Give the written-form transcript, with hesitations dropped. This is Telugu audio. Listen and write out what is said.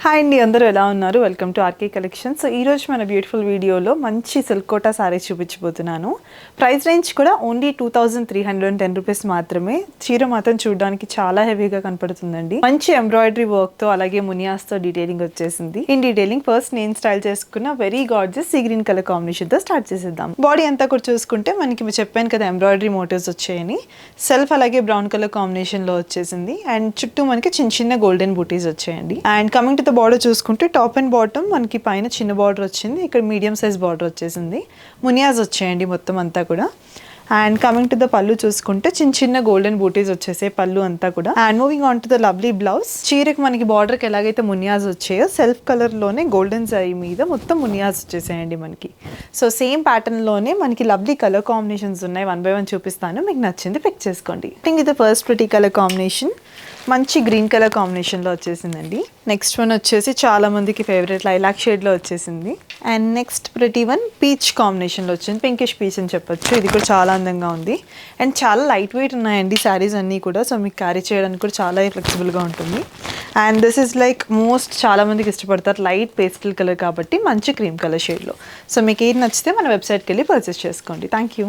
హాయ్ అండి, అందరూ ఎలా ఉన్నారు? Welcome to RK collections. So ఈరోజు మన బ్యూటిఫుల్ వీడియోలో మంచి సిల్క్ కోటా సారీస్ చూపించబోతున్నాను. ప్రైస్ రేంజ్ కూడా ఓన్లీ 2310 రూపీస్ మాత్రమే. చీర మాత్రం చూడడానికి చాలా హెవీగా కనపడుతుందండి. మంచి ఎంబ్రాయిడరీ వర్క్తో అలాగే మునియాస్తో డీటెయిలింగ్ వచ్చేసింది. ఇన్ డీటెయిలింగ్ ఫస్ట్ నేను స్టైల్ చేసుకున్న very gorgeous sea green colour కాంబినేషన్తో స్టార్ట్ చేసేద్దాం. బాడీ అంతా కూడా చూసుకుంటే మనకి చెప్పాను కదా ఎంబ్రాయిడరీ మోటివ్స్ వచ్చాయని. సెల్ఫ్ అలాగే బ్రౌన్ కలర్ కాంబినేషన్లో వచ్చేసింది అండ్ చుట్టూ మనకి చిన్న చిన్న గోల్డెన్ బూటీస్ వచ్చాయండి. And coming to the border చూసుకుంటే టాప్ అండ్ బాటమ్ మనకి పైన చిన్న బార్డర్ వచ్చింది, ఇక్కడ మీడియం సైజ్ బార్డర్ వచ్చేసింది. మునియాజ్ వచ్చాయండి మొత్తం అంతా కూడా. అండ్ కమింగ్ టు ద పళ్ళు చూసుకుంటే చిన్న చిన్న గోల్డెన్ బూటీస్ వచ్చేసే పళ్ళు అంతా కూడా. And moving on to the lovely blouse. చీరకు మనకి బార్డర్కి ఎలాగైతే మునియాజ్ వచ్చాయో సెల్ఫ్ కలర్లోనే గోల్డెన్ జరీ మీద మొత్తం మునియాజ్ వచ్చేసాయండి మనకి. సో సేమ్ ప్యాటర్న్లోనే మనకి లవ్లీ కలర్ కాంబినేషన్స్ ఉన్నాయి. 1 by 1 చూపిస్తాను, మీకు నచ్చింది పిక్ చేసుకోండి. ఇది ఫస్ట్ ప్రిటీ కలర్ కాంబినేషన్, మంచి గ్రీన్ కలర్ కాంబినేషన్లో వచ్చేసిందండి. నెక్స్ట్ వన్ వచ్చేసి చాలా మందికి ఫేవరెట్ లైలాక్ షేడ్లో వచ్చేసింది. అండ్ నెక్స్ట్ ప్రతి వన్ పీచ్ కాంబినేషన్లో వచ్చింది, పింకిష్ పీచ్ అని చెప్పొచ్చు. ఇది కూడా చాలా అందంగా ఉంది అండ్ చాలా లైట్ వెయిట్ ఉన్నాయండి శారీస్ అన్నీ కూడా. సో మీకు క్యారీ చేయడానికి కూడా చాలా ఫ్లెక్సిబుల్గా ఉంటుంది. అండ్ దిస్ ఇస్ లైక్ చాలా మందికి ఇష్టపడతారు లైట్ పేస్టల్ కలర్ కాబట్టి మంచి క్రీమ్ కలర్ షేడ్లో. సో మీకు ఏది నచ్చితే మన వెబ్సైట్కి వెళ్ళి పర్చేస్ చేసుకోండి. Thank you.